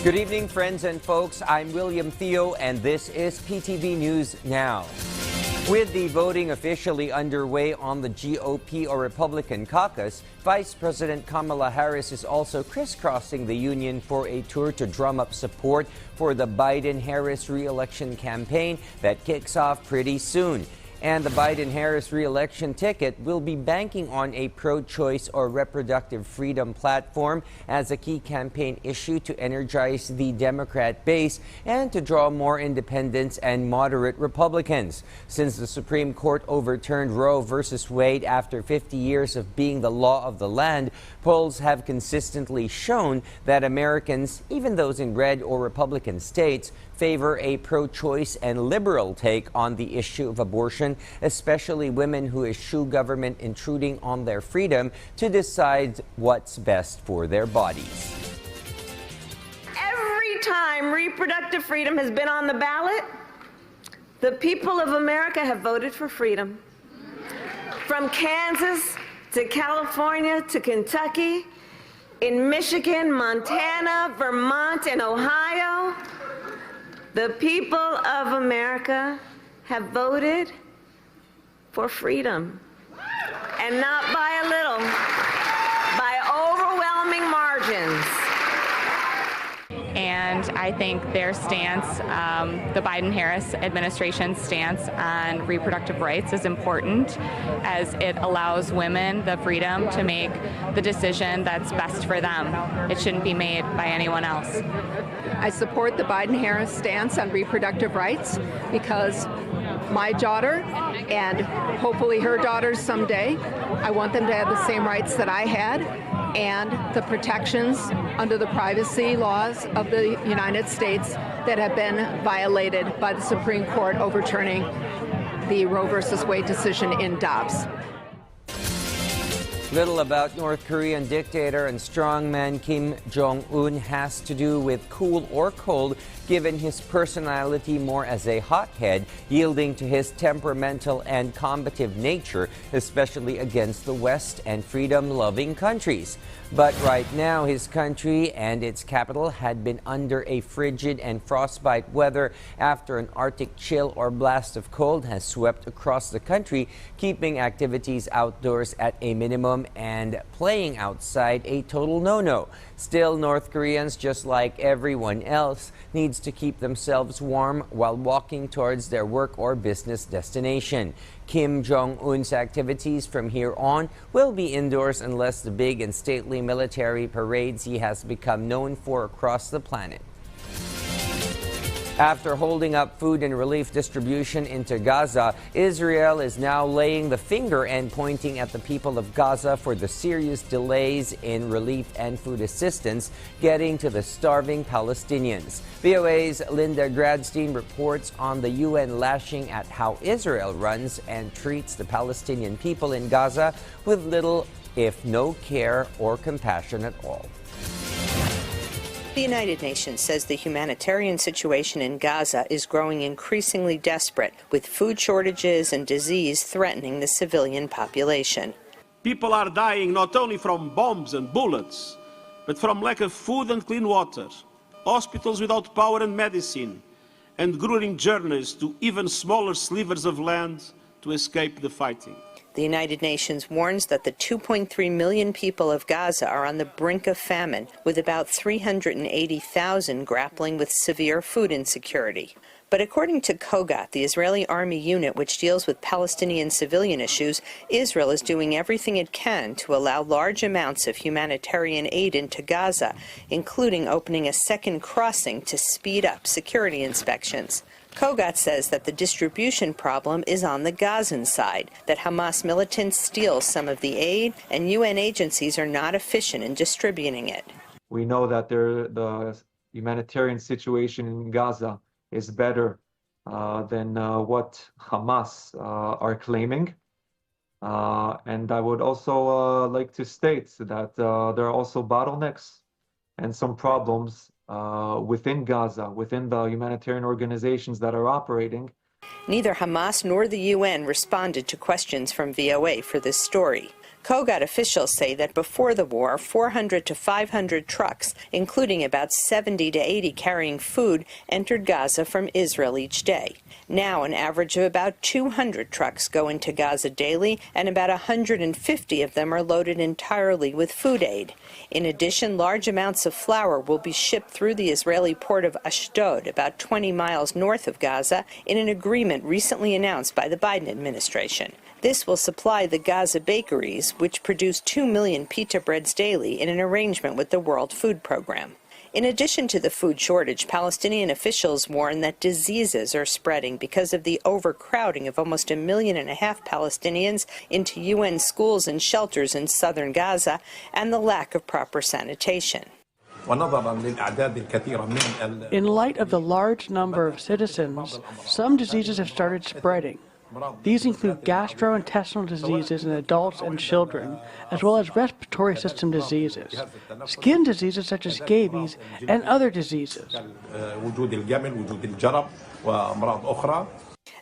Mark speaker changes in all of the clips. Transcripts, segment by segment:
Speaker 1: Good evening, friends and folks. I'm William Theo, and this is PTV News Now. With the voting officially underway on the GOP or Republican caucus, Vice President Kamala Harris is also crisscrossing the union for a tour to drum up support for the Biden-Harris re-election campaign that kicks off pretty soon. And the Biden-Harris re-election ticket will be banking on a pro-choice or reproductive freedom platform as a key campaign issue to energize the Democrat base and to draw more independents and moderate Republicans. Since the Supreme Court overturned Roe v. Wade after 50 years of being the law of the land, polls have consistently shown that Americans, even those in red or Republican states, favor a pro-choice and liberal take on the issue of abortion, especially women who eschew government intruding on their freedom to decide what's best for their bodies.
Speaker 2: Every time reproductive freedom has been on the ballot, the people of America have voted for freedom. From Kansas to California to Kentucky, in Michigan, Montana, Vermont, and Ohio, the people of America have voted for freedom, and not by a little, by overwhelming margins.
Speaker 3: And I think their stance, the Biden-Harris administration's stance on reproductive rights is important, as it allows women the freedom to make the decision that's best for them. It shouldn't be made by anyone else.
Speaker 4: I support the Biden-Harris stance on reproductive rights because my daughter, and hopefully her daughters someday, I want them to have the same rights that I had and the protections under the privacy laws of the United States that have been violated by the Supreme Court overturning the Roe v. Wade decision in Dobbs.
Speaker 1: Little about North Korean dictator and strongman Kim Jong-un has to do with cool or cold, given his personality more as a hothead, yielding to his temperamental and combative nature, especially against the West and freedom-loving countries. But right now, his country and its capital had been under a frigid and frostbite weather after an Arctic chill or blast of cold has swept across the country, keeping activities outdoors at a minimum and playing outside a total no-no. Still, North Koreans, just like everyone else, needs to keep themselves warm while walking towards their work or business destination. Kim Jong-un's activities from here on will be indoors unless the big and stately military parades he has become known for across the planet. After holding up food and relief distribution into Gaza, Israel is now laying the finger and pointing at the people of Gaza for the serious delays in relief and food assistance getting to the starving Palestinians. VOA's Linda Gradstein reports on the UN lashing at how Israel runs and treats the Palestinian people in Gaza with little, if no care or compassion at all.
Speaker 5: The United Nations says the humanitarian situation in Gaza is growing increasingly desperate, with food shortages and disease threatening the civilian population.
Speaker 6: People are dying not only from bombs and bullets, but from lack of food and clean water, hospitals without power and medicine, and grueling journeys to even smaller slivers of land to escape the fighting.
Speaker 5: The United Nations warns that the 2.3 million people of Gaza are on the brink of famine, with about 380,000 grappling with severe food insecurity. But according to Kogat, the Israeli army unit which deals with Palestinian civilian issues, Israel is doing everything it can to allow large amounts of humanitarian aid into Gaza, including opening a second crossing to speed up security inspections. Kogat says that the distribution problem is on the Gazan side, that Hamas militants steal some of the aid and UN agencies are not efficient in distributing it.
Speaker 7: We know that the humanitarian situation in Gaza is better than what Hamas are claiming. And I would also like to state that there are also bottlenecks and some problems within Gaza, within the humanitarian organizations that are operating.
Speaker 5: Neither Hamas nor the UN responded to questions from VOA for this story. Kogat officials say that before the war, 400 to 500 trucks, including about 70 to 80 carrying food, entered Gaza from Israel each day. Now, an average of about 200 trucks go into Gaza daily, and about 150 of them are loaded entirely with food aid. In addition, large amounts of flour will be shipped through the Israeli port of Ashdod, about 20 miles north of Gaza, in an agreement recently announced by the Biden administration. This will supply the Gaza bakeries, which produce 2 million pita breads daily, in an arrangement with the World Food Program. In addition to the food shortage, Palestinian officials warn that diseases are spreading because of the overcrowding of almost 1.5 million Palestinians into UN schools and shelters in southern Gaza and the lack of proper sanitation.
Speaker 8: In light of the large number of citizens, some diseases have started spreading. These include gastrointestinal diseases in adults and children, as well as respiratory system diseases, skin diseases such as scabies, and other diseases.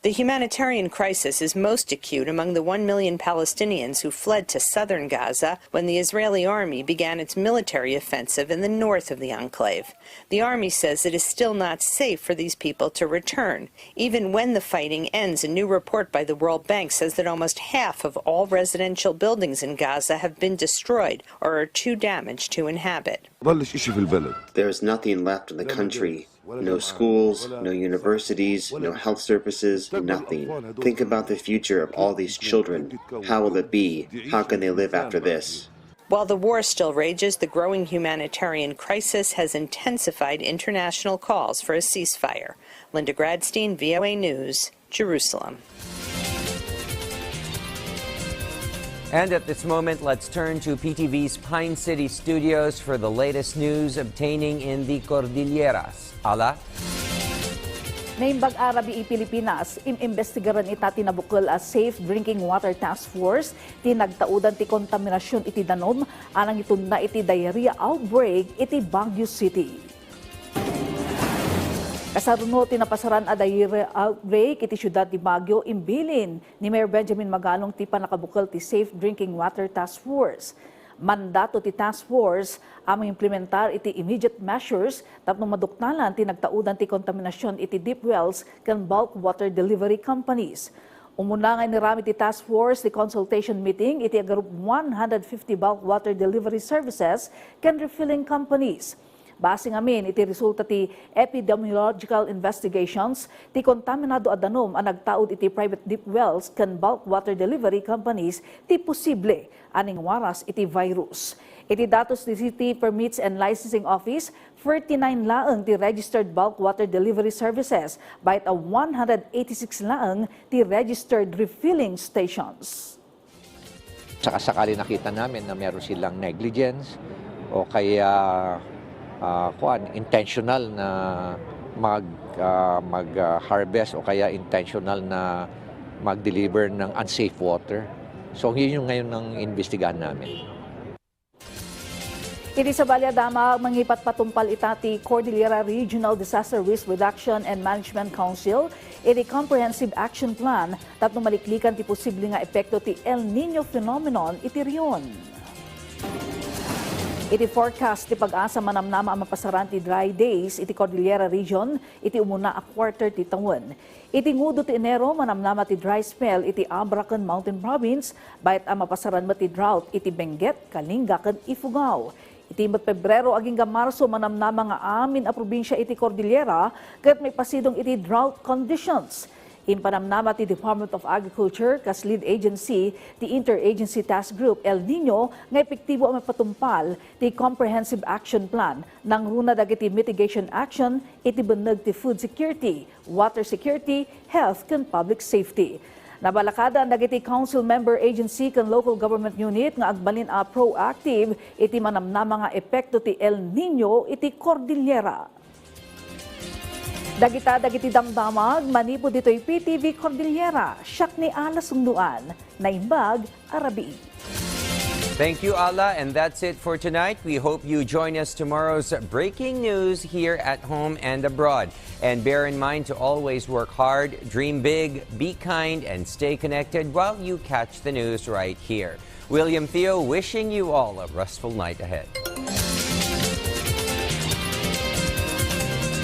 Speaker 5: The humanitarian crisis is most acute among the 1 million Palestinians who fled to southern Gaza when the Israeli army began its military offensive in the north of the enclave. The army says it is still not safe for these people to return. Even when the fighting ends, a new report by the World Bank says that almost half of all residential buildings in Gaza have been destroyed or are too damaged to inhabit.
Speaker 9: There is nothing left in the country. No schools, no universities, no health services, nothing. Think about the future of all these children. How will it be? How can they live after this?
Speaker 5: While the war still rages, the growing humanitarian crisis has intensified international calls for a ceasefire. Linda Gradstein, VOA News, Jerusalem.
Speaker 1: And at this moment, let's turn to PTV's Pine City studios for the latest news obtaining in the Cordilleras. Ala?
Speaker 10: Naimbag Arabi Pilipinas, imbestigaran ita tinabukol as Safe Drinking Water Task Force, tinagtaudan ti kontaminasyon iti danom, anang itun na iti diarrhea outbreak iti Baguio City. Kasaruno tinapasaran a diarrhea outbreak iti syudad ti Baguio, imbilin ni Mayor Benjamin Magalong ti panakabukol ti Safe Drinking Water Task Force. Mandato ti task force amang implementar iti immediate measures tapno maduktalan ti nagtaudan ti kontaminasyon iti deep wells kan bulk water delivery companies. Umuna nga nirami ti task force ti consultation meeting iti agarup 150 bulk water delivery services kan refilling companies. Base ngamin iti resulta ti epidemiological investigations ti kontaminado a danom ang nagtaod iti private deep wells kan bulk water delivery companies ti posible aning waras iti virus. Iti datos ti City Permits and Licensing Office, 49 laeng ti registered bulk water delivery services, bayat a 186 laeng ti registered refilling stations.
Speaker 11: Saka sakali nakita namin na meron silang negligence o kaya intentional na mag-harvest o kaya intentional na mag-deliver ng unsafe water. So yun yung ngayon ng investigahan namin.
Speaker 10: Iti sa Balyadama, mangipat patumpal itati Cordillera Regional Disaster Risk Reduction and Management Council, iti Comprehensive Action Plan tapno maliklikan ti posible nga epekto ti El Nino phenomenon iti riyon. Iti forecast ti pag-asa manamnama ang mapasaran ti dry days iti Cordillera Region iti umuna a quarter ti taon. Iti ngudo ti Enero manamnama ti dry spell iti Abracan Mountain Province bayat ang mapasaran ti drought iti Benguet, Kalinga ken Ifugao. Iti Pebrero aging Marso manamnama nga amin a probinsya iti Cordillera ket may pasidong iti drought conditions. Impanamnama ti Department of Agriculture kas lead agency ti Interagency Task Group El Nino nga epektibo ang mapatumpal ti Comprehensive Action Plan nang runa dagiti mitigation action iti beneg ti food security, water security, health ken public safety. Nabalakada ang dagiti council member agency kan local government unit nga agbalin a proactive iti manamnama nga epekto ti El Nino iti Cordillera. Dagiti damdamag, manipo dito'y PTV Cordillera, siyak ni Ala Sungduan, Naimbag, Arabi.
Speaker 1: Thank you, Ala, and that's it for tonight. We hope you join us tomorrow's breaking news here at home and abroad. And bear in mind to always work hard, dream big, be kind, and stay connected while you catch the news right here. William Theo wishing you all a restful night ahead.